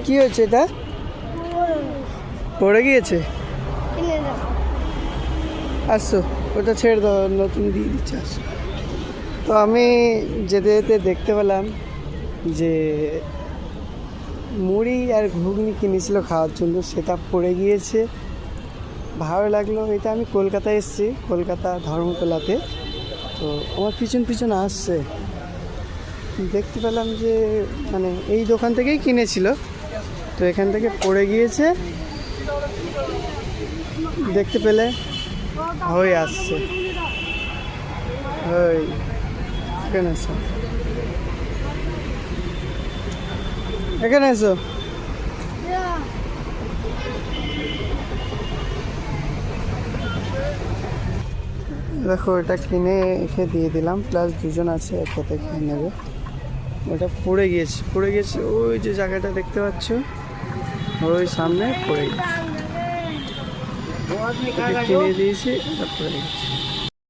কি হয়েছে এটা? পড়ে গিয়েছে। আসো, ওটা ছেড়ে দাও, নতুন দিয়ে দিচ্ছে। আসো। তো আমি যেতে যেতে দেখতে পেলাম যে মুড়ি আর ঘুগনি কিনেছিল খাওয়ার জন্য, সেটা পড়ে গিয়েছে। ভালো লাগলো। এটা আমি কলকাতায় এসেছি, কলকাতা ধর্মতলাতে। তো আমার পিছন পিছন আসছে, দেখতে পেলাম যে মানে এই দোকান থেকেই কিনেছিল, তো এখান থেকে পড়ে গিয়েছে। দেখতে পেলে হয়ে আসছে। ওই এখানে এসো, এখানে এসো। দেখো, এটা কিনে এখে দিয়ে দিলাম, প্লাস দুজন আছে একসাথে কিনে নেবে। ওটা পড়ে গিয়েছে, পড়ে গেছে। ওই যে জায়গাটা দেখতে পাচ্ছ, ওই সামনে পড়ে গেছে। কিনে দিয়েছি, ওটা পড়ে গেছে।